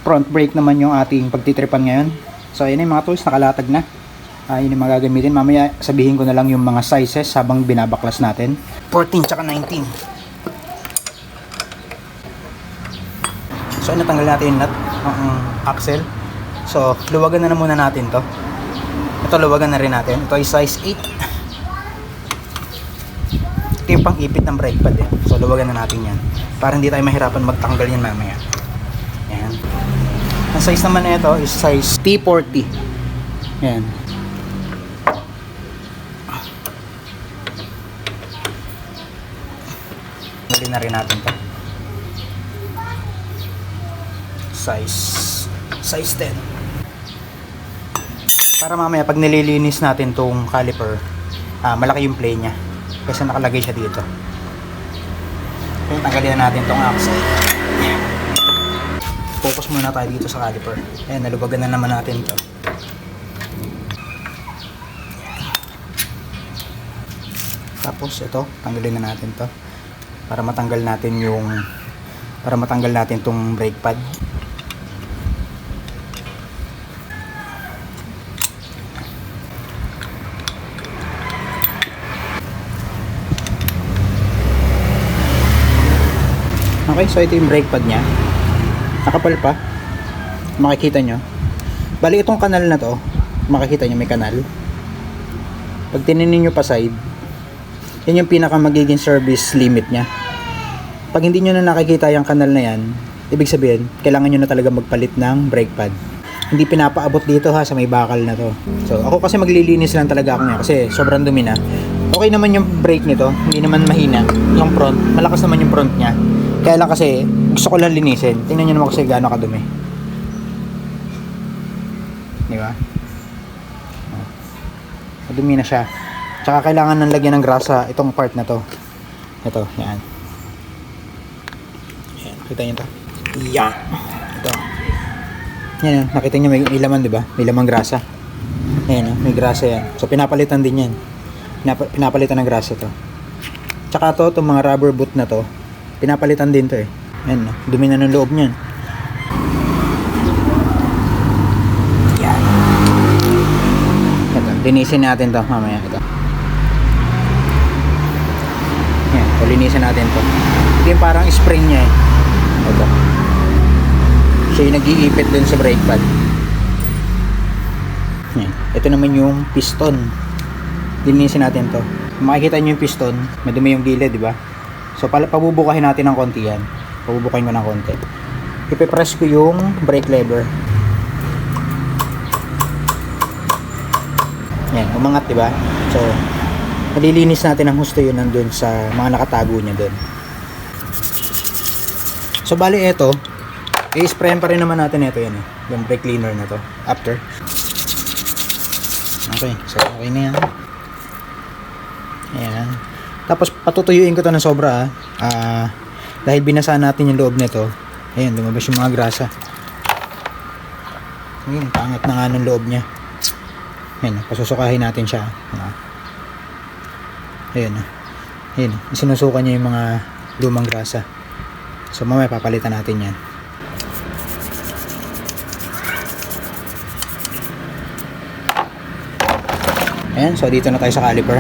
front brake naman yung ating pagtitripan ngayon. So ayun yung mga tools, nakalatag na. Yun yung magagamitin. Mamaya sabihin ko na lang yung mga sizes habang binabaklas natin. 14 tsaka 19. So natanggal natin yung nut, axle. So luwagan na muna natin to. Ito luwagan na rin natin. Ito ay size 8. Ito yung pang ipit ng brake pad eh. So luwagan na natin yan para hindi tayo mahirapan magtanggal yan mamaya. Ayan. Ang size naman na ito is size T40. Ayan. Dali na rin natin to. Size 10. Para mamaya pag nililinis natin tong caliper, malaki yung play niya kasi nakalagay siya dito. Okay, tanggalin na natin tong axle. Focus muna tayo dito sa caliper. Ayan, nalubagan na naman natin to. Tapos ito, tanggalin na natin to para matanggal natin tong brake pad. Okay, so ito yung brake pad nya. Nakapal pa. Makikita nyo. Bali itong kanal na to, makikita nyo may kanal. Pag tininin nyo pa side, yan yung pinaka magiging service limit nya. Pag hindi nyo na nakikita yung kanal na yan, ibig sabihin, kailangan nyo na talaga magpalit ng brake pad. Hindi pinapaabot dito ha, sa may bakal na to. So ako kasi maglilinis lang talaga ako ngayon kasi sobrang dumi na. Okay naman yung brake nito, hindi naman mahina. Yung front, malakas naman yung front nya. Kaya lang kasi, gusto ko lang linisin. Tingnan nyo naman kasi gaano kadumi. Di ba? Madumi na siya. Tsaka kailangan ng lagyan ng grasa itong part na to. Ito, yan. Yan, nakita nyo to? Yan. Ito. Yan, nakita nyo may laman, di ba? May lamang grasa. Yan, may grasa yan. So, pinapalitan din yan. Pinapalitan ng grasa to. Tsaka to, itong mga rubber boot na to, pinapalitan din to eh. Ayan, dumi na ng loob niyan. Yan. Ito, linisin natin to mamaya. Ito. Yan, so linisin natin to. Ito yung parang spring niya eh. Ito. Siya yung nag-iipit dun sa brake pad. Yan. Ito naman yung piston. Linisin natin to. Makikita nyo yung piston, madumi yung gilid, di ba? So pabubukahin natin ng konti yan. Pabubukahin ko ng konti. Ipipress ko yung brake lever. Yan, umangat, di ba? So malilinis natin ang husto yun nandun sa mga nakatago niya dun. So bali ito, i-sprayan pa rin naman natin ito yan eh. Yung brake cleaner na to. After. Okay, so okay na yan. Ayan. Tapos patutuyuin ko to ng sobra dahil binasa natin yung loob nito. Ayan, lumabas yung mga grasa. Ayun, pangat na nga ng loob nya. Ayan, pasusukahin natin siya. Ayan, ayan, sinusuka niya yung mga lumang grasa. So mamaya papalitan natin yan. Ayan, so dito na tayo sa caliper.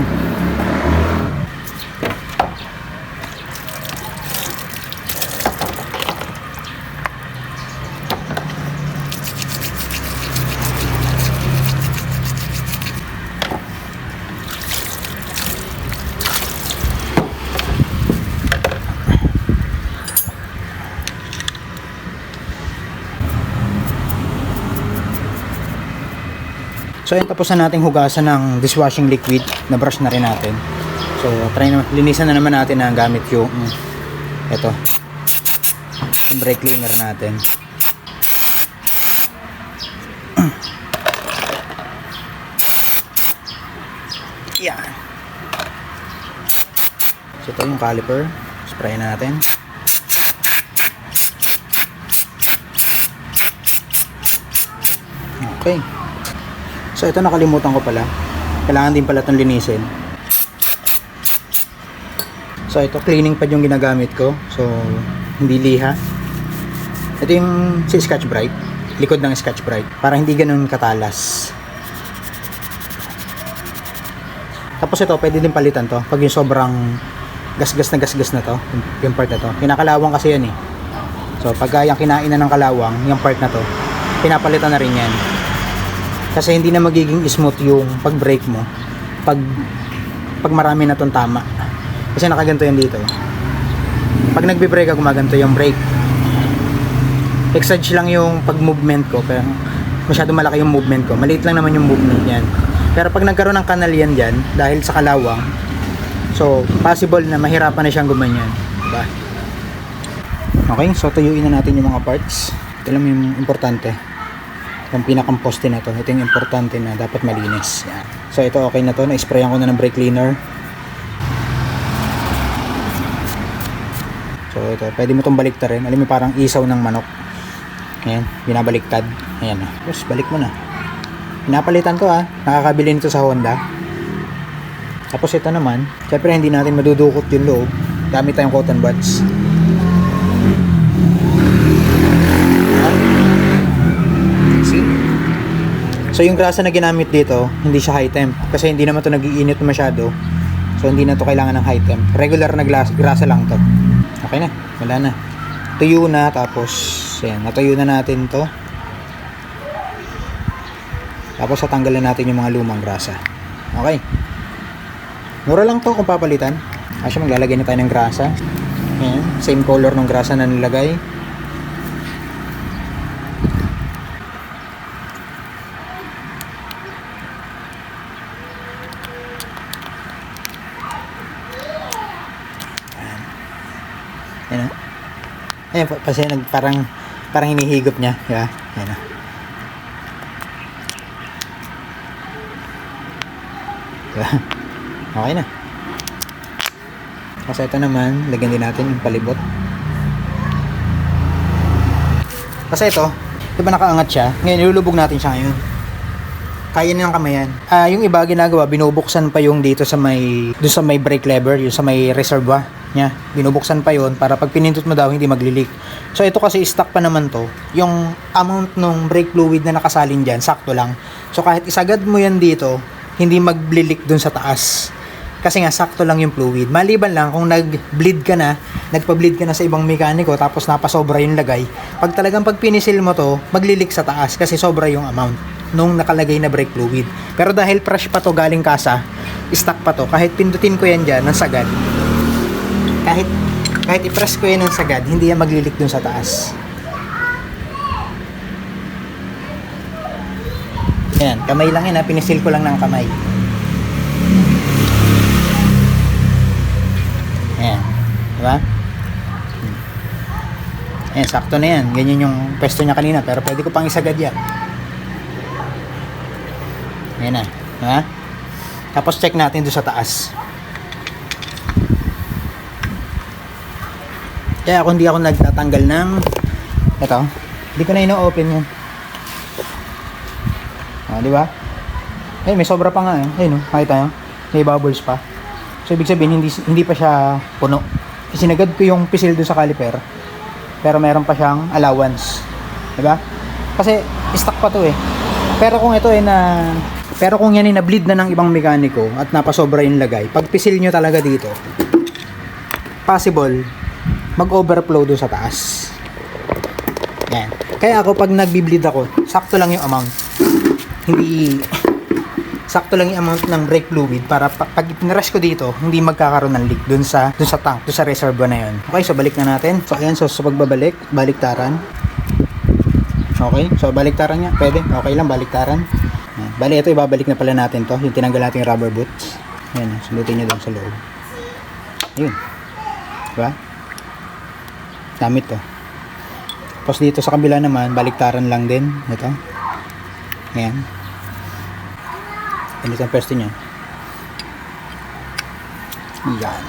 So ayun, tapos na nating hugasan ng dishwashing liquid, na brush na rin natin. So try na, linisan na naman natin ang gamit yung ito, yung brake cleaner natin. Yan. So ito yung caliper, spray na natin. Okay. So ito, nakalimutan ko pala. Kailangan din pala itong linisin. So ito, cleaning pad yung ginagamit ko. So hindi liha. Ito yung si Scotch Brite, likod ng Scotch Brite, para hindi ganun katalas. Tapos ito, pwede din palitan to pag yung sobrang gasgas na to, yung part na to. Kinakalawang kasi yan eh. So pag yung kinainan ng kalawang, yung part na to, pinapalitan na rin yan. Kasi hindi na magiging smooth yung pag-brake mo pag marami na tong tama. Kasi nakaganto yan dito. Pag nagbe-brake ako, gumaganto yung brake. Exage lang yung pag-movement ko, kaya masyado malaki yung movement ko. Maliit lang naman yung movement yan. Pero pag nagkaroon ng kanal yan dyan, dahil sa kalawang, so possible na mahirapan na siyang gumanyan, diba? Okay, so tuyuin na natin yung mga parts. Ito lang yung importante, yung pinakamposte na to. Ito yung importante na dapat malinis. Yan. So ito okay na to, na-sprayan ko na ng brake cleaner. So ito, pwede mo itong baliktarin. Alam mo, parang isaw ng manok. Ayan, binabaliktad. Ayan na. Tapos balik mo na. Pinapalitan to nakakabili nito sa Honda. Tapos ito naman, syempre hindi natin madudukot yung loob. Gamit tayong cotton buds. See? So yung grasa na ginamit dito, hindi siya high temp. Kasi hindi naman to nag-iinit masyado. So hindi na to kailangan ng high temp. Regular na grasa lang to. Okay na, wala na. Tuyo na, tapos yan, natuyo na natin to. Tapos tatanggalin natin yung mga lumang grasa. Okay. Mura lang to kung papalitan. Kasi maglalagay na tayo ng grasa. Ayan, same color ng grasa na nilagay. Ayan. Ayan, kasi parang hinihigop niya, diba? Ayan. Diba? Okay na. Kasi ito naman, lagyan din natin yung palibot. Kasi ito, diba nakaangat siya? Ngayon, ilulubog natin siya ngayon. Kaya niyang kamayan. Yung iba ginagawa, binubuksan pa yung dito sa doon sa may brake lever, yung sa may reservoir niya. Binubuksan pa yon para pag pinindot mo daw, hindi magli-leak. So ito kasi stock pa naman to. Yung amount ng brake fluid na nakasalin dyan, sakto lang. So kahit isagad mo yan dito, hindi magli-leak dun sa taas. Kasi nga, sakto lang yung fluid. Maliban lang kung nagpa-bleed ka na sa ibang mekaniko, tapos napasobra yung lagay. Pag talagang pag pinisil mo to, magli-leak sa taas kasi sobra yung amount nung nakalagay na brake fluid. Pero dahil fresh pa to galing kasa, stock pa to, kahit pindutin ko yan dyan ng sagad, kahit i-press ko yan ng sagad, hindi yan magli-leak dun sa taas. Ayan, kamay lang yan pinisil ko lang ng kamay. Ayan, diba? Ayan, sakto na yan. Ganyan yung pwesto niya kanina, pero pwede ko pang isagad yan. Ayan na, diba? Tapos check natin doon sa taas. Kaya kung hindi ako nagtatanggal ng ito, hindi ko na ino-open yan. Di ba? Eh, may sobra pa nga eh. Ayun, makita nyo? May bubbles pa. So, ibig sabihin, hindi pa siya puno. Sinagad ko yung pisil doon sa caliper, pero meron pa siyang allowance. Di ba? Kasi, stock pa to eh. Pero kung ito pero kung yan na-bleed na ng ibang mekaniko at napasobra yung lagay, pag pisil nyo talaga dito, possible, mag-overflow doon sa taas. Yan. Kaya ako, pag nagbi-bleed ako, sakto lang yung amount. Sakto lang yung amount ng brake fluid para pag ipinrush ko dito, hindi magkakaroon ng leak dun sa tank, dun sa reservoir na yun. Okay, so balik na natin. So ayan, so pagbabalik, baliktaran. Okay, so baliktaran niya, pwede. Okay lang, baliktaran. Bali, ito ibabalik na pala natin to, yung tinanggal natin yung rubber boots. Ayan, sundutin nyo doon sa loob. Ayun. Diba? Gamit to. Tapos dito sa kabila naman, baliktaran lang din. Ito. Ayan. Ganito ang pwesto niya. Ayan.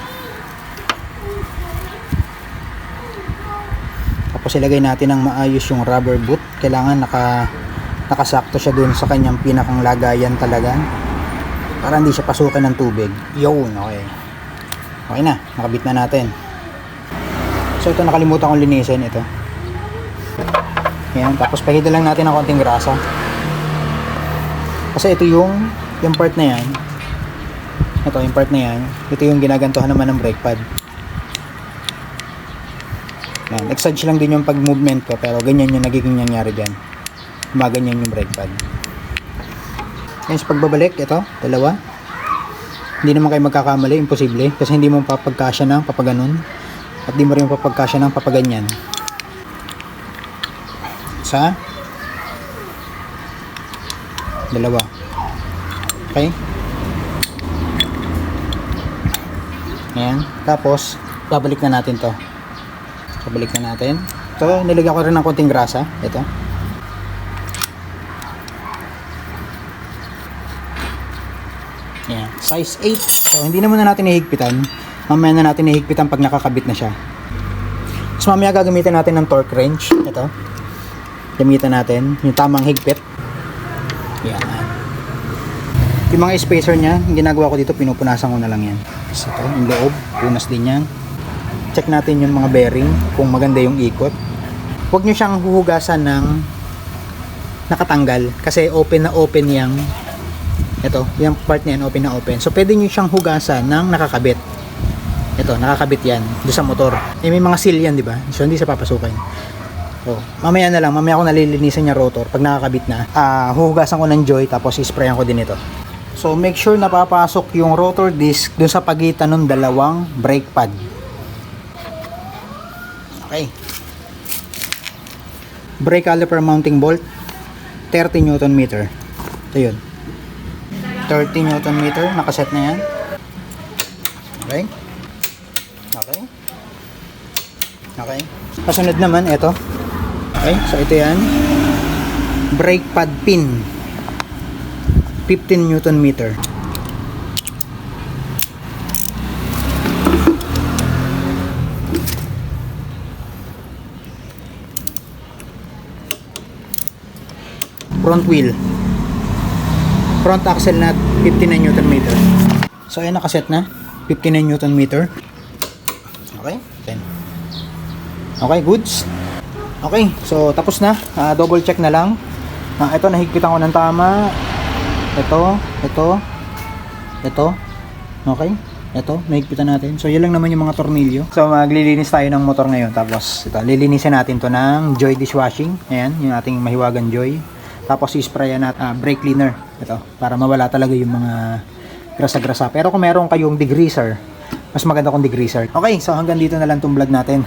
Tapos ilagay natin ng maayos yung rubber boot. Kailangan nakasakto siya dun sa kanyang pinakang lagayan talaga. Para hindi siya pasukan ng tubig. Yun, okay. Okay na, nakabit na natin. So ito nakalimutan kong linisin ito. Ayan, tapos pahida lang natin ng konting grasa. Kasi ito yung part na yan. Ito, yung part na yan. Ito yung ginagantuhan naman ng brake pad. Ayan, exage lang din yung pag-movement ko, pero ganyan yung nagiging nangyari dyan. Gumaganyan yung brake pad. Ayan, sa pagbabalik, ito, dalawa. Hindi naman kayo magkakamali, imposible. Kasi hindi mo papagkasya ng papaganon. At di mo rin papagkasya ng papaganyan. Sa dalawa. Okay? Ayan. Tapos, babalik na natin to. Babalik na natin. Ito, nilagyan ko rin ng konting grasa. Ito. Ayan. Size 8. So, hindi naman na natin ihigpitan. Mamaya na natin ihigpitan pag nakakabit na siya. So, mamaya gagamitan natin ng torque wrench. Ito. Gamitan natin yung tamang higpit. Yan. Yung mga spacer niya, yung ginagawa ko dito, pinupunasan ko na lang yan. So, ito, yung loob, punas din yan. Check natin yung mga bearing, kung maganda yung ikot. Huwag nyo siyang huhugasan ng nakatanggal. Kasi open na open yung ito, yung part niyan, open na open. So, pwede nyo siyang hugasan ng nakakabit. Ito, nakakabit yan, doon sa motor. Eh, may mga seal yan, di ba? So, hindi sa papasukin. So, mamaya na lang, mamaya ko nalilinisan yung rotor. Pag nakakabit na, huhugasan ko ng joy, tapos isprayan ko din ito. So, make sure na papasok yung rotor disc dun sa pagitan ng dalawang brake pad. Okay. Brake caliper mounting bolt, 30 Newton meter. Ito yun. 30 Newton meter, nakaset na yan. Okay. Okay. Okay. Kasunod naman, ito. Okay, so ito yan. Brake pad pin. 15 Newton meter. Front wheel. Front axle nut, 59 Newton meter. So ayan, nakaset na. 59 Newton meter. Okay, 10. Okay, goods. Okay, so tapos na. Double check na lang. Ito, nahigpitan ko ng tama. Ito. Okay, ito, nahigpitan natin. So, yun lang naman yung mga tornilyo. So, maglilinis tayo ng motor ngayon. Tapos, ito, lilinisin natin to ng Joy dishwashing. Ayan, yung ating mahiwagan Joy. Tapos, isprayan natin brake cleaner. Ito, para mawala talaga yung mga grasa-grasa. Pero kung meron kayong degreaser, mas maganda kung degreaser. Okay, so hanggang dito na lang itong vlog natin.